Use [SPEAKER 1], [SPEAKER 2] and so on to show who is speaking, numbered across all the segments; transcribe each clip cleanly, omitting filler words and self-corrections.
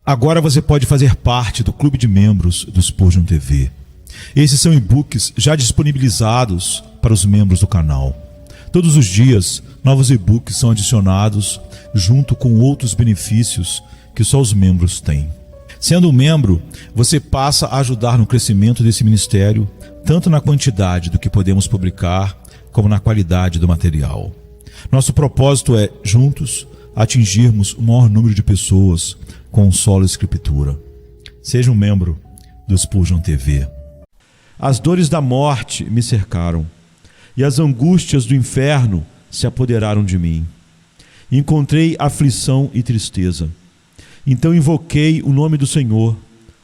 [SPEAKER 1] Agora você pode fazer parte do clube de membros do Spurgeon TV. Esses são e-books já disponibilizados para os membros do canal. Todos os dias, novos e-books são adicionados junto com outros benefícios que só os membros têm. Sendo um membro, você passa a ajudar no crescimento desse ministério, tanto na quantidade do que podemos publicar, como na qualidade do material. Nosso propósito é, juntos, atingirmos o maior número de pessoas com solo escritura. Seja um membro do Spurgeon TV. As dores da morte me cercaram, e as angústias do inferno se apoderaram de mim. Encontrei aflição e tristeza. Então invoquei o nome do Senhor.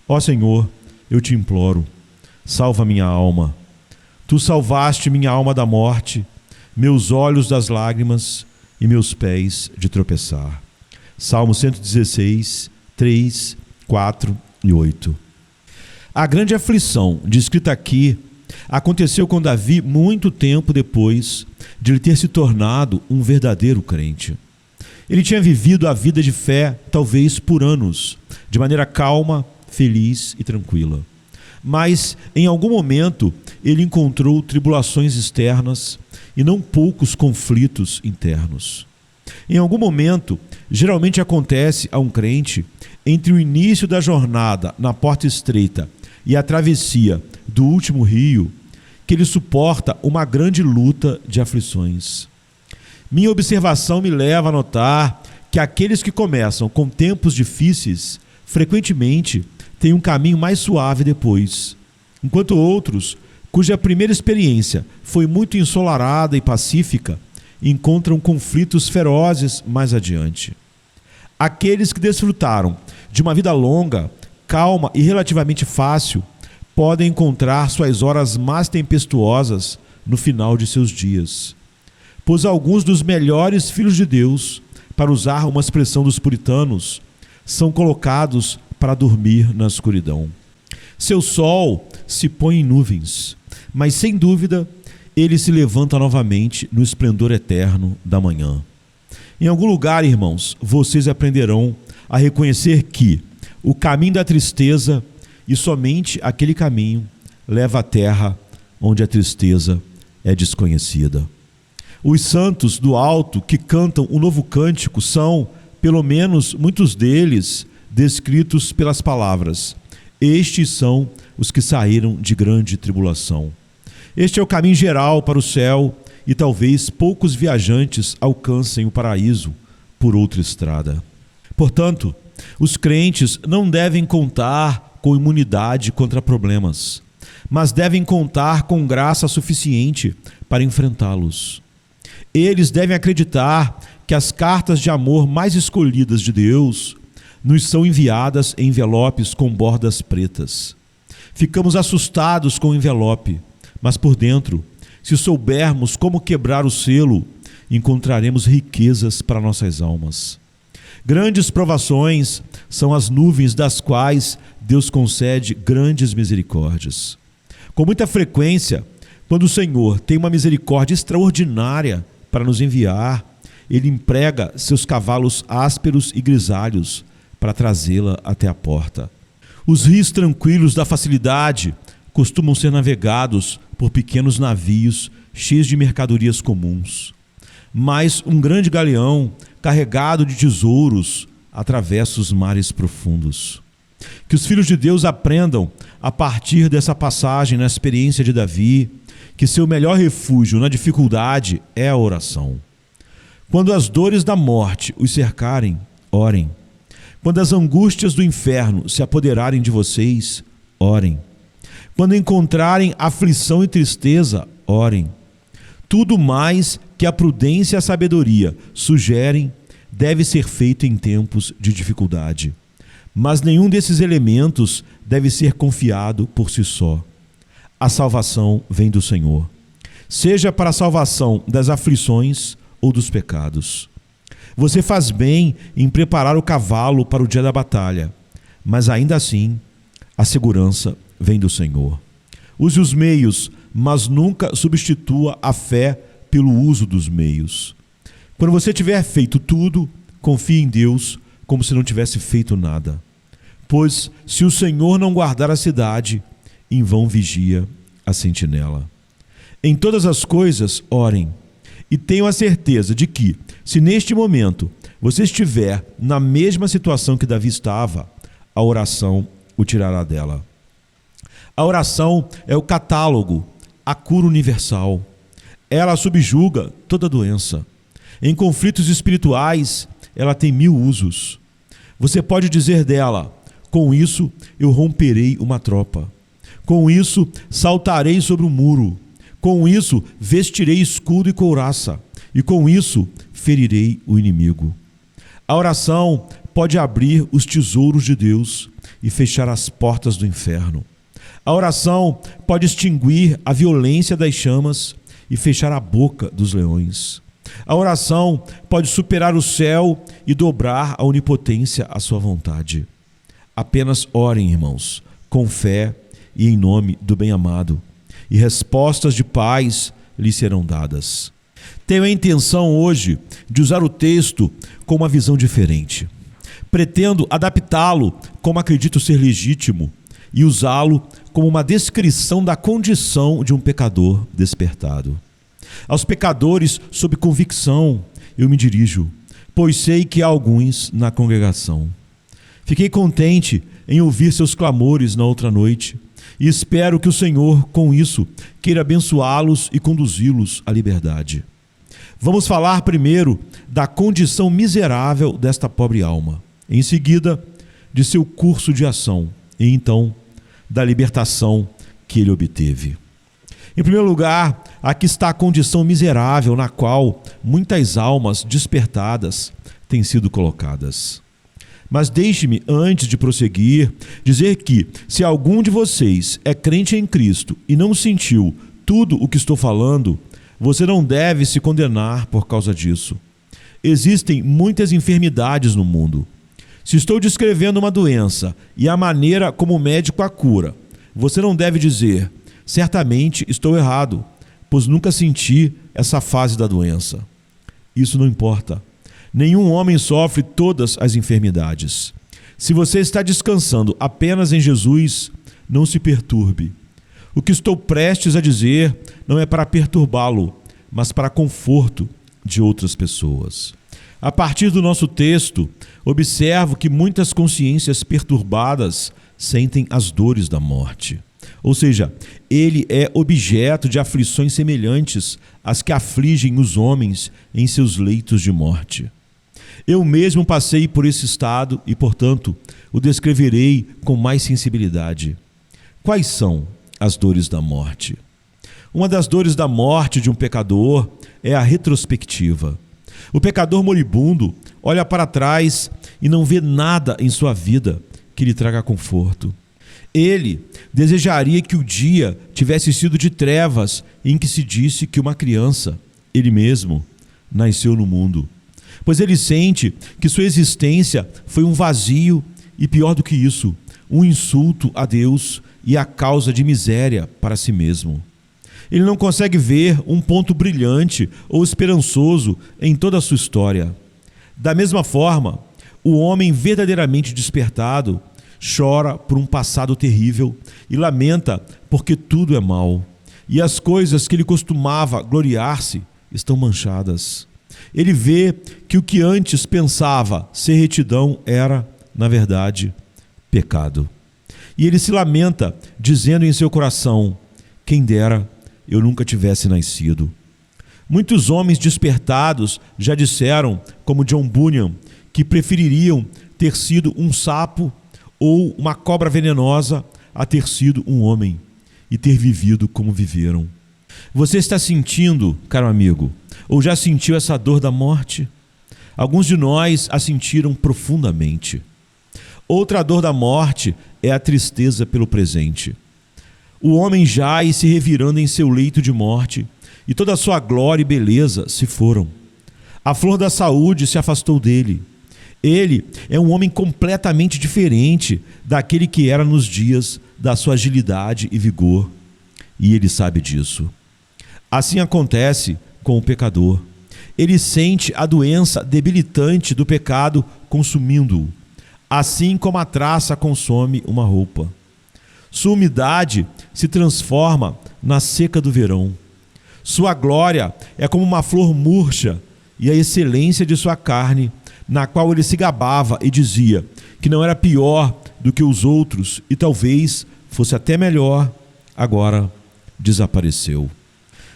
[SPEAKER 1] Ó Senhor, eu te imploro, salva minha alma. Tu salvaste minha alma da morte, meus olhos das lágrimas e meus pés de tropeçar. Salmo 116, 3, 4 e 8. A grande aflição descrita aqui aconteceu com Davi muito tempo depois de ele ter se tornado um verdadeiro crente. Ele tinha vivido a vida de fé, talvez por anos, de maneira calma, feliz e tranquila. Mas, em algum momento, ele encontrou tribulações externas e não poucos conflitos internos. Em algum momento, geralmente acontece a um crente, entre o início da jornada na porta estreita e a travessia do último rio, que ele suporta uma grande luta de aflições. Minha observação me leva a notar que aqueles que começam com tempos difíceis, frequentemente têm um caminho mais suave depois, enquanto outros, cuja primeira experiência foi muito ensolarada e pacífica, encontram conflitos ferozes mais adiante. Aqueles que desfrutaram de uma vida longa, calma e relativamente fácil, podem encontrar suas horas mais tempestuosas no final de seus dias. Pois alguns dos melhores filhos de Deus, para usar uma expressão dos puritanos, são colocados para dormir na escuridão. Seu sol se põe em nuvens, mas sem dúvida ele se levanta novamente no esplendor eterno da manhã. Em algum lugar, irmãos, vocês aprenderão a reconhecer que o caminho da tristeza, e somente aquele caminho, leva à terra onde a tristeza é desconhecida. Os santos do alto que cantam o novo cântico são, pelo menos muitos deles, descritos pelas palavras: estes são os que saíram de grande tribulação. Este é o caminho geral para o céu, e talvez poucos viajantes alcancem o paraíso por outra estrada. Portanto, os crentes não devem contar com imunidade contra problemas, mas devem contar com graça suficiente para enfrentá-los. Eles devem acreditar que as cartas de amor mais escolhidas de Deus nos são enviadas em envelopes com bordas pretas. Ficamos assustados com o envelope, mas por dentro, se soubermos como quebrar o selo, encontraremos riquezas para nossas almas. Grandes provações são as nuvens das quais Deus concede grandes misericórdias. Com muita frequência, quando o Senhor tem uma misericórdia extraordinária para nos enviar, Ele emprega seus cavalos ásperos e grisalhos para trazê-la até a porta. Os rios tranquilos da facilidade costumam ser navegados por pequenos navios cheios de mercadorias comuns. Mas um grande galeão, carregado de tesouros, atravessa os mares profundos. Que os filhos de Deus aprendam, a partir dessa passagem na experiência de Davi, que seu melhor refúgio na dificuldade é a oração. Quando as dores da morte os cercarem, orem. Quando as angústias do inferno se apoderarem de vocês, orem. Quando encontrarem aflição e tristeza, orem. Tudo mais que a prudência e a sabedoria sugerem deve ser feito em tempos de dificuldade. Mas nenhum desses elementos deve ser confiado por si só. A salvação vem do Senhor, seja para a salvação das aflições ou dos pecados. Você faz bem em preparar o cavalo para o dia da batalha, mas ainda assim, a segurança vem do Senhor. Use os meios, mas nunca substitua a fé pelo uso dos meios. Quando você tiver feito tudo, confie em Deus como se não tivesse feito nada. Pois se o Senhor não guardar a cidade, em vão vigia a sentinela. Em todas as coisas, orem, e tenham a certeza de que, se neste momento você estiver na mesma situação que Davi estava, a oração o tirará dela. A oração é o catálogo, a cura universal. Ela subjuga toda doença. Em conflitos espirituais, ela tem 1000 usos. Você pode dizer dela: com isso eu romperei uma tropa. Com isso saltarei sobre o muro. Com isso vestirei escudo e couraça. E com isso ferirei o inimigo. A oração pode abrir os tesouros de Deus e fechar as portas do inferno. A oração pode extinguir a violência das chamas e fechar a boca dos leões. A oração pode superar o céu e dobrar a onipotência à sua vontade. Apenas orem, irmãos, com fé e em nome do bem-amado, e respostas de paz lhes serão dadas. Tenho a intenção hoje de usar o texto com uma visão diferente. Pretendo adaptá-lo como acredito ser legítimo e usá-lo como uma descrição da condição de um pecador despertado. Aos pecadores sob convicção eu me dirijo, pois sei que há alguns na congregação. Fiquei contente em ouvir seus clamores na outra noite e espero que o Senhor, com isso, queira abençoá-los e conduzi-los à liberdade. Vamos falar primeiro da condição miserável desta pobre alma, em seguida de seu curso de ação e então da libertação que ele obteve. Em primeiro lugar, aqui está a condição miserável na qual muitas almas despertadas têm sido colocadas. Mas deixe-me, antes de prosseguir, dizer que, se algum de vocês é crente em Cristo e não sentiu tudo o que estou falando, você não deve se condenar por causa disso. Existem muitas enfermidades no mundo. Se estou descrevendo uma doença e a maneira como o médico a cura, você não deve dizer: certamente estou errado, pois nunca senti essa fase da doença. Isso não importa. Nenhum homem sofre todas as enfermidades. Se você está descansando apenas em Jesus, não se perturbe. O que estou prestes a dizer não é para perturbá-lo, mas para conforto de outras pessoas. A partir do nosso texto, observo que muitas consciências perturbadas sentem as dores da morte. Ou seja, ele é objeto de aflições semelhantes às que afligem os homens em seus leitos de morte. Eu mesmo passei por esse estado e, portanto, o descreverei com mais sensibilidade. Quais são as dores da morte? Uma das dores da morte de um pecador é a retrospectiva. O pecador moribundo olha para trás e não vê nada em sua vida que lhe traga conforto. Ele desejaria que o dia tivesse sido de trevas em que se disse que uma criança, ele mesmo, nasceu no mundo. Pois ele sente que sua existência foi um vazio e, pior do que isso, um insulto a Deus e a causa de miséria para si mesmo. Ele não consegue ver um ponto brilhante ou esperançoso em toda a sua história. Da mesma forma, o homem verdadeiramente despertado chora por um passado terrível e lamenta porque tudo é mal, e as coisas que ele costumava gloriar-se estão manchadas. Ele vê que o que antes pensava ser retidão era, na verdade, pecado. E ele se lamenta, dizendo em seu coração: quem dera eu nunca tivesse nascido. Muitos homens despertados já disseram, como John Bunyan, que prefeririam ter sido um sapo ou uma cobra venenosa a ter sido um homem e ter vivido como viveram. Você está sentindo, caro amigo, ou já sentiu essa dor da morte? Alguns de nós a sentiram profundamente. Outra dor da morte é a tristeza pelo presente. O homem jaz se revirando em seu leito de morte e toda a sua glória e beleza se foram. A flor da saúde se afastou dele. Ele é um homem completamente diferente daquele que era nos dias da sua agilidade e vigor, e ele sabe disso. Assim acontece com o pecador. Ele sente a doença debilitante do pecado consumindo-o. assim como a traça consome uma roupa. Sua umidade se transforma na seca do verão. Sua glória é como uma flor murcha, e a excelência de sua carne, na qual ele se gabava e dizia que não era pior do que os outros e talvez fosse até melhor, agora desapareceu.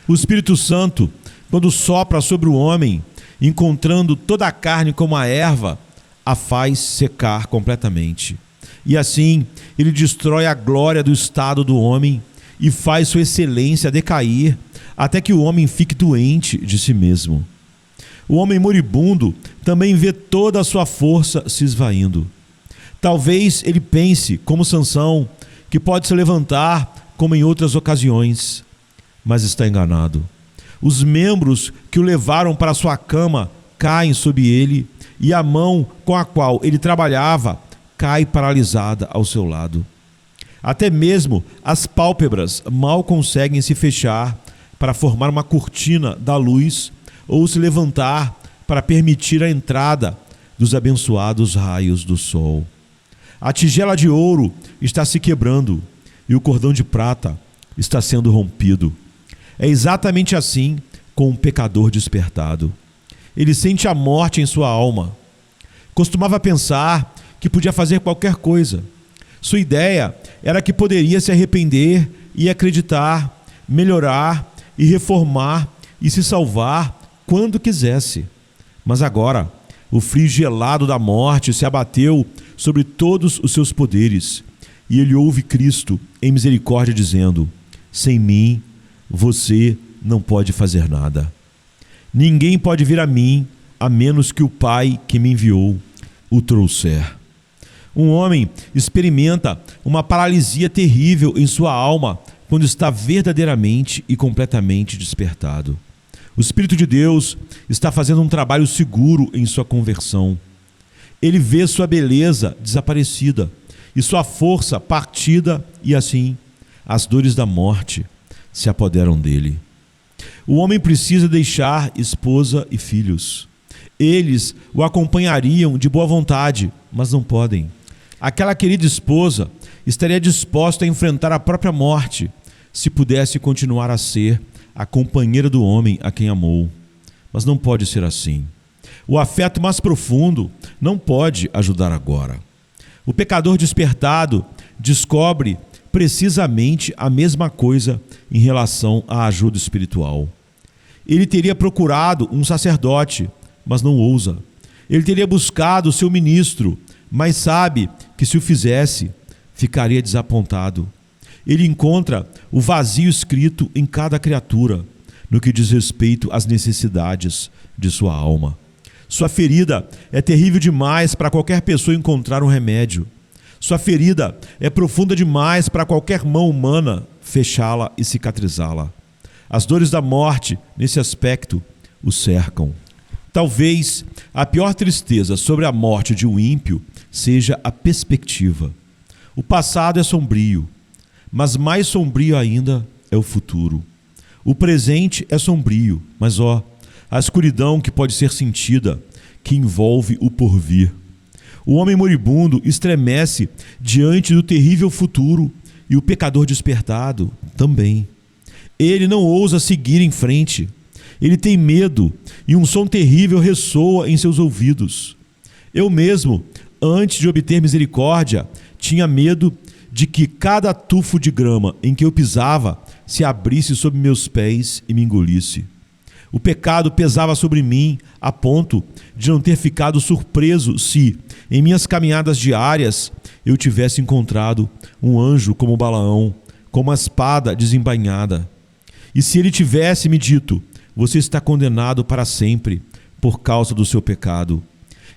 [SPEAKER 1] O Espírito Santo, quando sopra sobre o homem, encontrando toda a carne como a erva, a faz secar completamente. E assim, ele destrói a glória do estado do homem e faz sua excelência decair, até que o homem fique doente de si mesmo. O homem moribundo também vê toda a sua força se esvaindo. Talvez ele pense, como Sansão, que pode se levantar como em outras ocasiões, mas está enganado. Os membros que o levaram para sua cama caem sob ele, e a mão com a qual ele trabalhava cai paralisada ao seu lado. Até mesmo as pálpebras mal conseguem se fechar para formar uma cortina da luz ou se levantar para permitir a entrada dos abençoados raios do sol. A tigela de ouro está se quebrando e o cordão de prata está sendo rompido. É exatamente assim com um pecador despertado. Ele sente a morte em sua alma. Costumava pensar que podia fazer qualquer coisa. Sua ideia era que poderia se arrepender e acreditar, melhorar e reformar e se salvar quando quisesse. Mas agora, o frio gelado da morte se abateu sobre todos os seus poderes, e ele ouve Cristo em misericórdia dizendo: sem mim, você não pode fazer nada. Ninguém pode vir a mim, a menos que o Pai que me enviou o trouxer. Um homem experimenta uma paralisia terrível em sua alma quando está verdadeiramente e completamente despertado. O Espírito de Deus está fazendo um trabalho seguro em sua conversão. Ele vê sua beleza desaparecida e sua força partida, e assim as dores da morte se apoderam dele. O homem precisa deixar esposa e filhos. Eles o acompanhariam de boa vontade, mas não podem. Aquela querida esposa estaria disposta a enfrentar a própria morte se pudesse continuar a ser a companheira do homem a quem amou. Mas não pode ser assim. O afeto mais profundo não pode ajudar agora. O pecador despertado descobre precisamente a mesma coisa em relação à ajuda espiritual. Ele teria procurado um sacerdote, mas não ousa. Ele teria buscado seu ministro, mas sabe que se o fizesse, ficaria desapontado. Ele encontra o vazio escrito em cada criatura, no que diz respeito às necessidades de sua alma. Sua ferida é terrível demais para qualquer pessoa encontrar um remédio. Sua ferida é profunda demais para qualquer mão humana fechá-la e cicatrizá-la. As dores da morte, nesse aspecto, o cercam. Talvez a pior tristeza sobre a morte de um ímpio seja a perspectiva. O passado é sombrio, mas mais sombrio ainda é o futuro. O presente é sombrio, mas a escuridão que pode ser sentida, que envolve o porvir. O homem moribundo estremece diante do terrível futuro e o pecador despertado também. Ele não ousa seguir em frente. Ele tem medo e um som terrível ressoa em seus ouvidos. Eu mesmo, antes de obter misericórdia, tinha medo de que cada tufo de grama em que eu pisava se abrisse sob meus pés e me engolisse. O pecado pesava sobre mim a ponto de não ter ficado surpreso se, em minhas caminhadas diárias, eu tivesse encontrado um anjo como Balaão, com uma espada desembainhada. E se ele tivesse me dito: você está condenado para sempre por causa do seu pecado,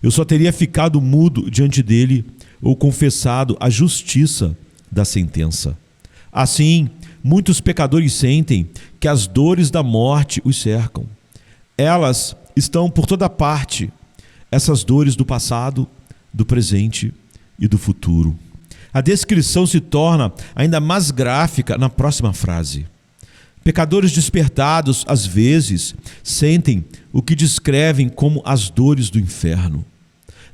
[SPEAKER 1] eu só teria ficado mudo diante dele ou confessado a justiça da sentença. Assim, muitos pecadores sentem que as dores da morte os cercam. Elas estão por toda parte, essas dores do passado, do presente e do futuro. A descrição se torna ainda mais gráfica na próxima frase. Pecadores despertados, às vezes, sentem o que descrevem como as dores do inferno.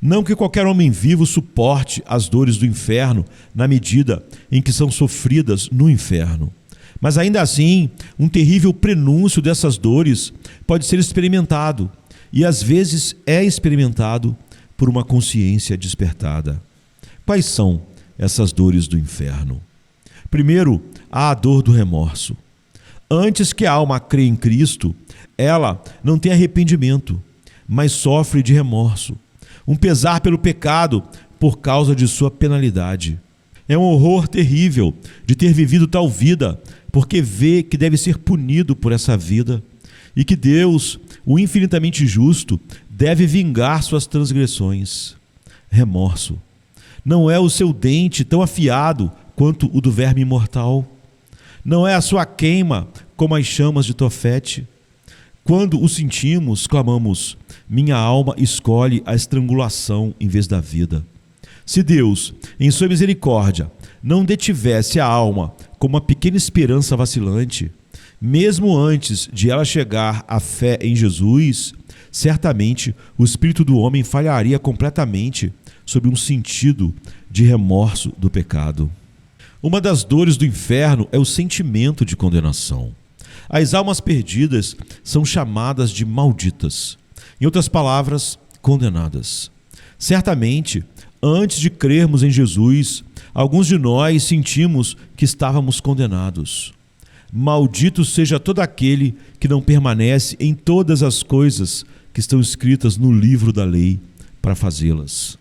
[SPEAKER 1] Não que qualquer homem vivo suporte as dores do inferno na medida em que são sofridas no inferno. Mas ainda assim, um terrível prenúncio dessas dores pode ser experimentado, e às vezes é experimentado por uma consciência despertada. Quais são essas dores do inferno? Primeiro, há a dor do remorso. Antes que a alma crê em Cristo, ela não tem arrependimento, mas sofre de remorso, um pesar pelo pecado por causa de sua penalidade. É um horror terrível de ter vivido tal vida, porque vê que deve ser punido por essa vida e que Deus, o infinitamente justo, deve vingar suas transgressões. Remorso. Não é o seu dente tão afiado quanto o do verme imortal. Não é a sua queima como as chamas de Tofete. Quando o sentimos, clamamos: minha alma escolhe a estrangulação em vez da vida. Se Deus, em sua misericórdia, não detivesse a alma como uma pequena esperança vacilante, mesmo antes de ela chegar à fé em Jesus, certamente o espírito do homem falharia completamente sob um sentido de remorso do pecado. Uma das dores do inferno é o sentimento de condenação. As almas perdidas são chamadas de malditas. Em outras palavras, condenadas. Certamente, antes de crermos em Jesus, alguns de nós sentimos que estávamos condenados. Maldito seja todo aquele que não permanece em todas as coisas que estão escritas no livro da lei para fazê-las.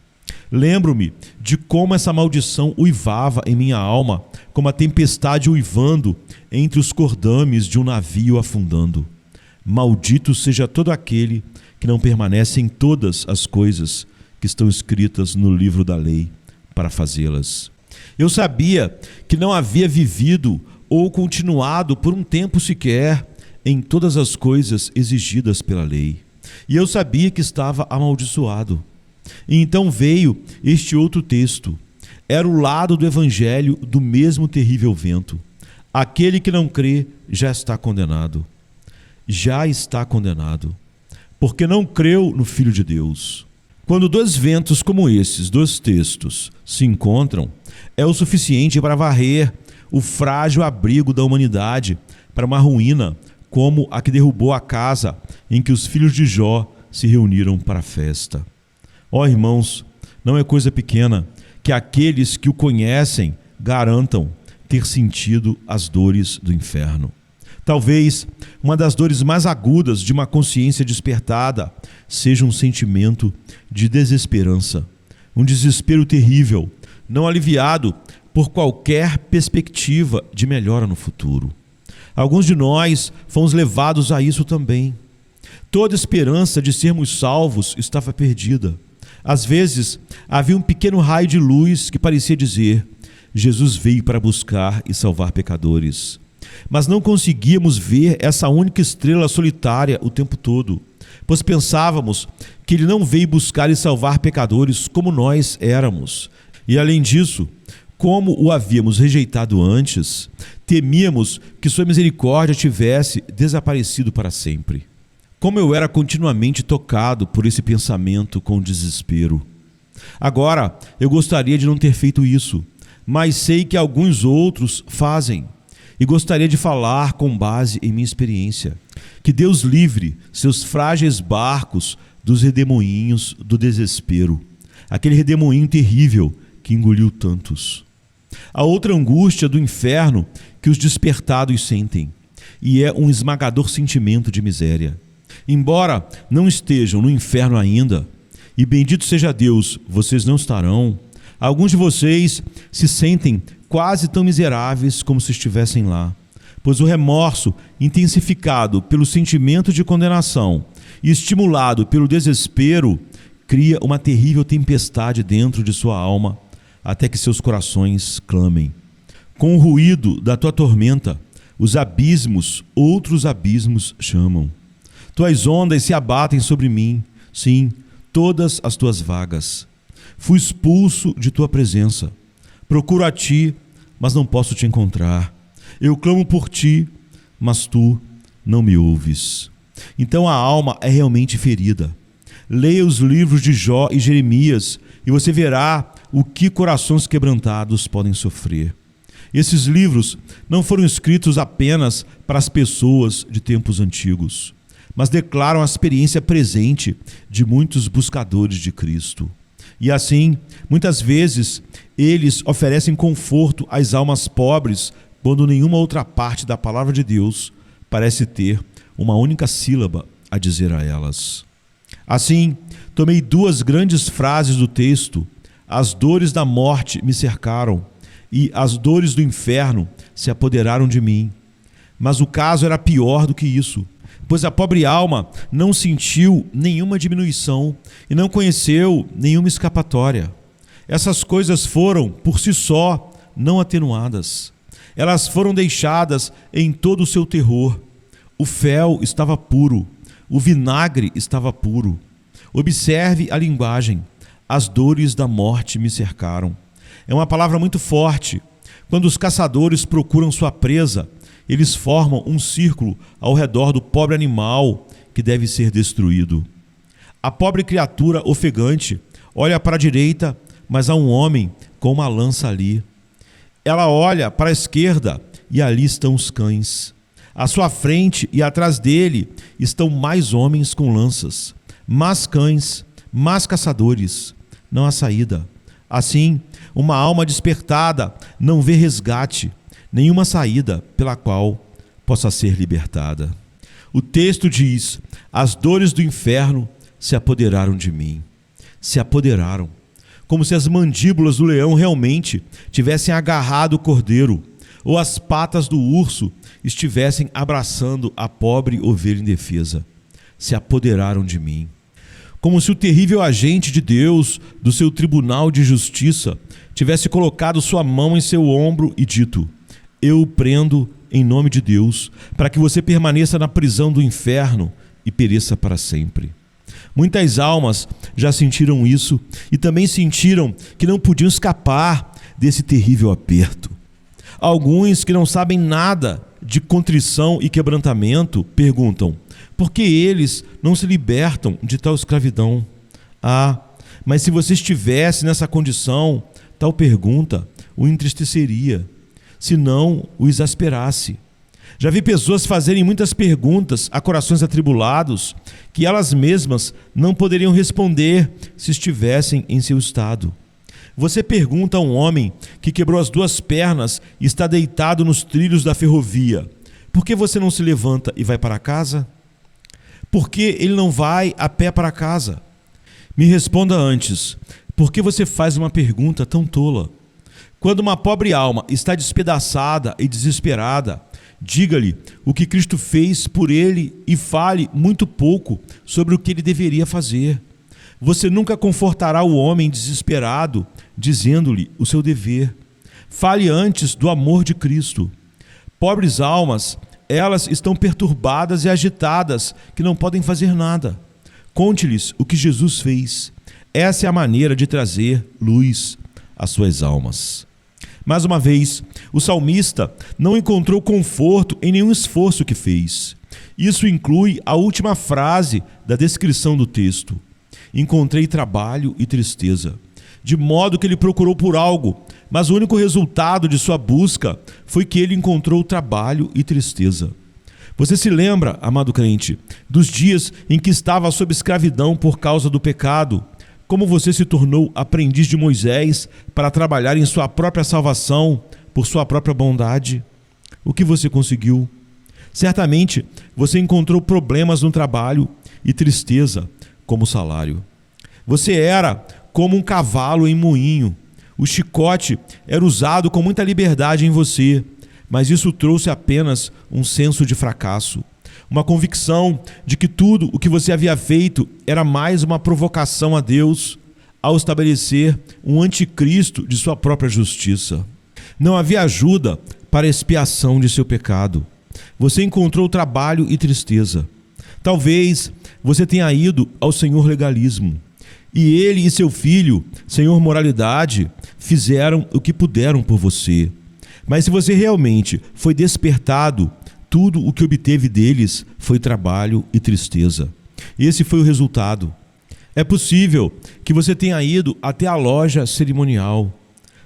[SPEAKER 1] Lembro-me de como essa maldição uivava em minha alma, como a tempestade uivando entre os cordames de um navio afundando. Maldito seja todo aquele que não permanece em todas as coisas que estão escritas no livro da lei para fazê-las. Eu sabia que não havia vivido ou continuado por um tempo sequer em todas as coisas exigidas pela lei. E eu sabia que estava amaldiçoado. E então veio este outro texto. Era o lado do evangelho do mesmo terrível vento. Aquele que não crê já está condenado. Já está condenado, porque não creu no Filho de Deus. Quando dois ventos como esses, dois textos, se encontram, é o suficiente para varrer o frágil abrigo da humanidade para uma ruína como a que derrubou a casa em que os filhos de Jó se reuniram para a festa. Ó irmãos, não é coisa pequena que aqueles que o conhecem garantam ter sentido as dores do inferno. Talvez uma das dores mais agudas de uma consciência despertada seja um sentimento de desesperança, um desespero terrível, não aliviado por qualquer perspectiva de melhora no futuro. Alguns de nós fomos levados a isso também. Toda esperança de sermos salvos estava perdida. Às vezes, havia um pequeno raio de luz que parecia dizer: Jesus veio para buscar e salvar pecadores. Mas não conseguíamos ver essa única estrela solitária o tempo todo, pois pensávamos que ele não veio buscar e salvar pecadores como nós éramos. E além disso, como o havíamos rejeitado antes, temíamos que sua misericórdia tivesse desaparecido para sempre. Como eu era continuamente tocado por esse pensamento com desespero. Agora, eu gostaria de não ter feito isso, mas sei que alguns outros fazem, e gostaria de falar com base em minha experiência. Que Deus livre seus frágeis barcos dos redemoinhos do desespero, aquele redemoinho terrível que engoliu tantos. A outra angústia do inferno que os despertados sentem, e é um esmagador sentimento de miséria. Embora não estejam no inferno ainda, e bendito seja Deus, vocês não estarão, alguns de vocês se sentem quase tão miseráveis como se estivessem lá, pois o remorso, intensificado pelo sentimento de condenação e estimulado pelo desespero, cria uma terrível tempestade dentro de sua alma, até que seus corações clamem. Com o ruído da tua tormenta, os abismos, outros abismos chamam. Tuas ondas se abatem sobre mim, sim, todas as tuas vagas. Fui expulso de tua presença. Procuro a ti, mas não posso te encontrar. Eu clamo por ti, mas tu não me ouves. Então a alma é realmente ferida. Leia os livros de Jó e Jeremias e você verá o que corações quebrantados podem sofrer. Esses livros não foram escritos apenas para as pessoas de tempos antigos, mas declaram a experiência presente de muitos buscadores de Cristo. E assim, muitas vezes, eles oferecem conforto às almas pobres quando nenhuma outra parte da palavra de Deus parece ter uma única sílaba a dizer a elas. Assim, tomei duas grandes frases do texto: as dores da morte me cercaram e as dores do inferno se apoderaram de mim. Mas o caso era pior do que isso, pois a pobre alma não sentiu nenhuma diminuição e não conheceu nenhuma escapatória. Essas coisas foram, por si só, não atenuadas. Elas foram deixadas em todo o seu terror. O fel estava puro, o vinagre estava puro. Observe a linguagem: as dores da morte me cercaram. É uma palavra muito forte. Quando os caçadores procuram sua presa, eles formam um círculo ao redor do pobre animal que deve ser destruído. A pobre criatura ofegante olha para a direita, mas há um homem com uma lança ali. Ela olha para a esquerda e ali estão os cães. À sua frente e atrás dele estão mais homens com lanças, mais cães, mais caçadores. Não há saída. Assim, uma alma despertada não vê resgate, nenhuma saída pela qual possa ser libertada. O texto diz: as dores do inferno se apoderaram de mim. Se apoderaram, como se as mandíbulas do leão realmente tivessem agarrado o cordeiro, ou as patas do urso estivessem abraçando a pobre ovelha indefesa. Se apoderaram de mim. Como se o terrível agente de Deus, do seu tribunal de justiça, tivesse colocado sua mão em seu ombro e dito: eu o prendo em nome de Deus, para que você permaneça na prisão do inferno e pereça para sempre. Muitas almas já sentiram isso e também sentiram que não podiam escapar desse terrível aperto. Alguns que não sabem nada de contrição e quebrantamento perguntam: por que eles não se libertam de tal escravidão? Mas se você estivesse nessa condição, tal pergunta o entristeceria, se não o exasperasse. Já vi pessoas fazerem muitas perguntas a corações atribulados que elas mesmas não poderiam responder se estivessem em seu estado. Você pergunta a um homem que quebrou as duas pernas e está deitado nos trilhos da ferrovia: por que você não se levanta e vai para casa? Por que ele não vai a pé para casa? Me responda antes: por que você faz uma pergunta tão tola? Quando uma pobre alma está despedaçada e desesperada, diga-lhe o que Cristo fez por ele e fale muito pouco sobre o que ele deveria fazer. Você nunca confortará o homem desesperado dizendo-lhe o seu dever. Fale antes do amor de Cristo. Pobres almas, elas estão perturbadas e agitadas, que não podem fazer nada. Conte-lhes o que Jesus fez. Essa é a maneira de trazer luz às suas almas. Mais uma vez, o salmista não encontrou conforto em nenhum esforço que fez. Isso inclui a última frase da descrição do texto: encontrei trabalho e tristeza. De modo que ele procurou por algo, mas o único resultado de sua busca foi que ele encontrou trabalho e tristeza. Você se lembra, amado crente, dos dias em que estava sob escravidão por causa do pecado? Como você se tornou aprendiz de Moisés para trabalhar em sua própria salvação por sua própria bondade? O que você conseguiu? Certamente você encontrou problemas no trabalho e tristeza como salário. Você era como um cavalo em moinho. O chicote era usado com muita liberdade em você, mas isso trouxe apenas um senso de fracasso, uma convicção de que tudo o que você havia feito era mais uma provocação a Deus ao estabelecer um anticristo de sua própria justiça. Não havia ajuda para a expiação de seu pecado. Você encontrou trabalho e tristeza. Talvez você tenha ido ao Senhor Legalismo, e ele e seu filho, Senhor Moralidade, fizeram o que puderam por você. Mas se você realmente foi despertado, tudo o que obteve deles foi trabalho e tristeza. Esse foi o resultado. É possível que você tenha ido até a loja cerimonial,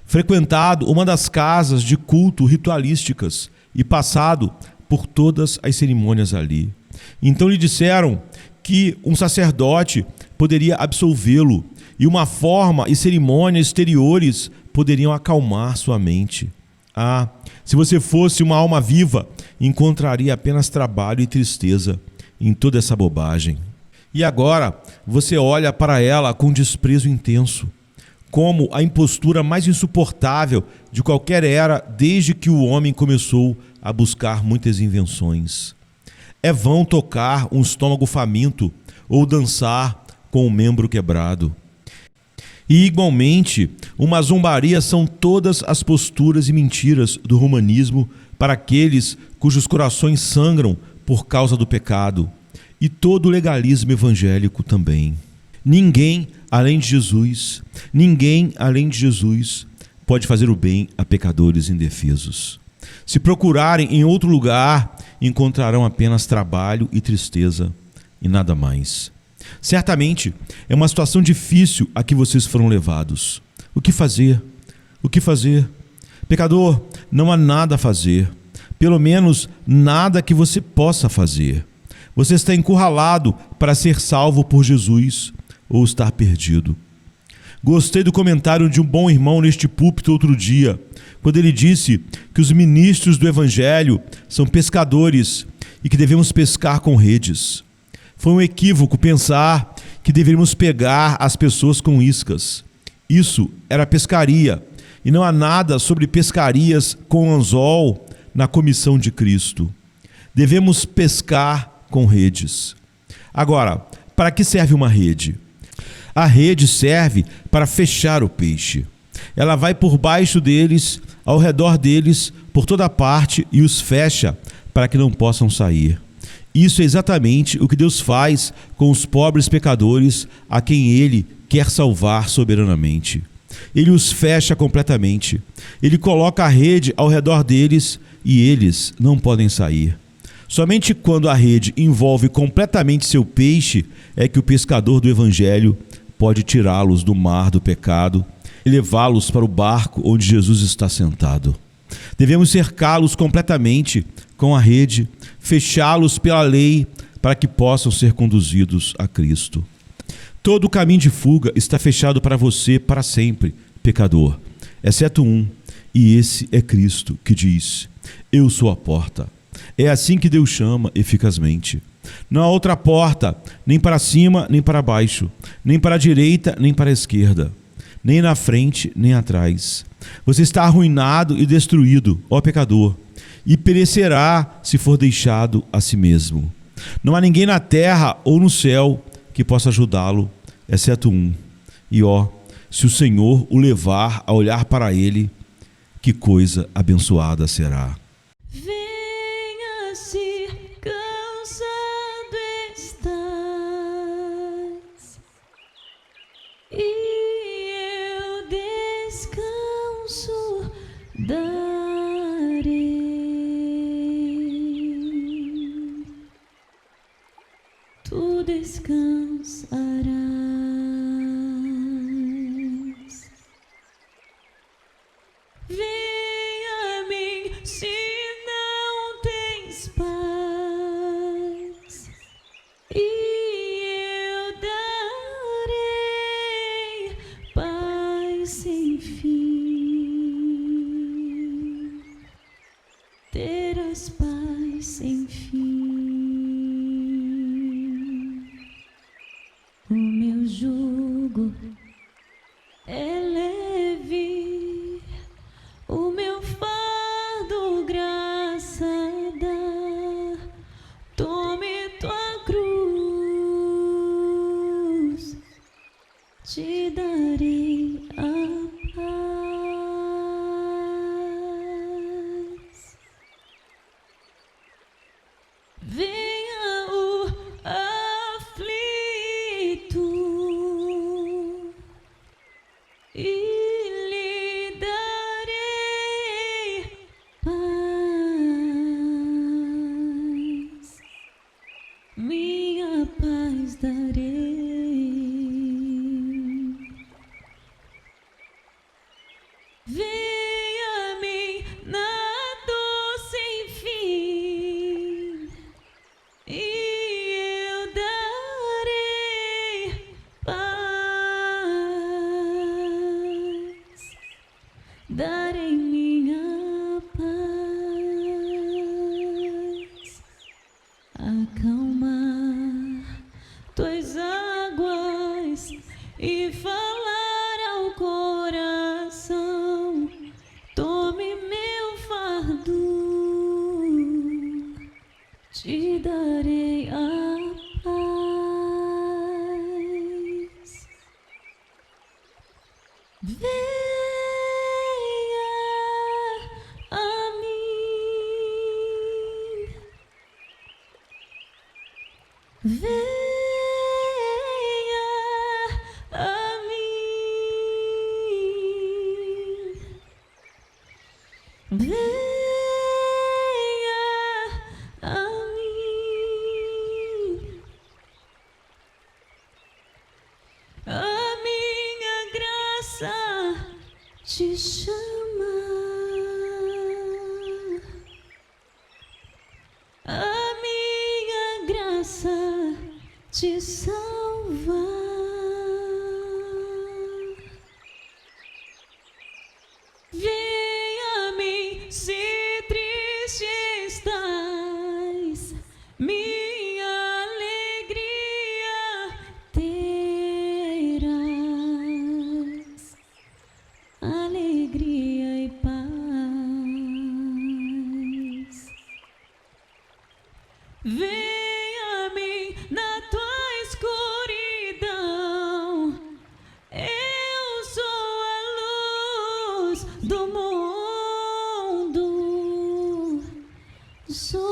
[SPEAKER 1] frequentado uma das casas de culto ritualísticas e passado por todas as cerimônias ali. Então lhe disseram que um sacerdote poderia absolvê-lo e uma forma e cerimônias exteriores poderiam acalmar sua mente. Ah, se você fosse uma alma viva, encontraria apenas trabalho e tristeza em toda essa bobagem. E agora você olha para ela com desprezo intenso, como a impostura mais insuportável de qualquer era desde que o homem começou a buscar muitas invenções. É vão tocar um estômago faminto ou dançar com um membro quebrado. E igualmente, uma zombaria são todas as posturas e mentiras do humanismo para aqueles cujos corações sangram por causa do pecado, e todo o legalismo evangélico também. Ninguém além de Jesus pode fazer o bem a pecadores indefesos. Se procurarem em outro lugar, encontrarão apenas trabalho e tristeza e nada mais. Certamente é uma situação difícil a que vocês foram levados. O que fazer? O que fazer? Pecador, não há nada a fazer. Pelo menos nada que você possa fazer. Você está encurralado para ser salvo por Jesus ou estar perdido. Gostei do comentário de um bom irmão neste púlpito outro dia, quando ele disse que os ministros do Evangelho são pescadores e que devemos pescar com redes. Foi um equívoco pensar que deveríamos pegar as pessoas com iscas. Isso era pescaria, e não há nada sobre pescarias com anzol na comissão de Cristo. Devemos pescar com redes. Agora, para que serve uma rede? A rede serve para fechar o peixe. Ela vai por baixo deles, ao redor deles, por toda parte e os fecha para que não possam sair. Isso é exatamente o que Deus faz com os pobres pecadores a quem Ele quer salvar soberanamente. Ele os fecha completamente. Ele coloca a rede ao redor deles e eles não podem sair. Somente quando a rede envolve completamente seu peixe é que o pescador do Evangelho pode tirá-los do mar do pecado e levá-los para o barco onde Jesus está sentado. Devemos cercá-los completamente com a rede, fechá-los pela lei para que possam ser conduzidos a Cristo. Todo o caminho de fuga está fechado para você para sempre, pecador, exceto um, e esse é Cristo, que diz: eu sou a porta. É assim que Deus chama eficazmente. Não há outra porta, nem para cima, nem para baixo, nem para a direita, nem para a esquerda, nem na frente, nem atrás. Você está arruinado e destruído, ó pecador, e perecerá se for deixado a si mesmo. Não há ninguém na terra ou no céu que possa ajudá-lo, exceto um. E se o Senhor o levar a olhar para ele, que coisa abençoada será.
[SPEAKER 2] Venha-se, cansado estás, e eu descanso darei. Tu descansarás. Vem a mim se não tens paz, e eu darei paz sem fim. Terás paz sem fim. O meu jugo é leve, o meu fardo graça dá. Tome tua cruz, te darei a paz. darei minha paz, acalmar tuas águas e falar ao coração: tome meu fardo, te darei a paz. Venha a mim, venha a mim, venha a mim. A minha graça te chama, a minha graça te salva. Venha a mim se triste estás, minha alegria terás, alegria e paz. Venha a mim na tua escuridão, eu sou a luz do mundo, sou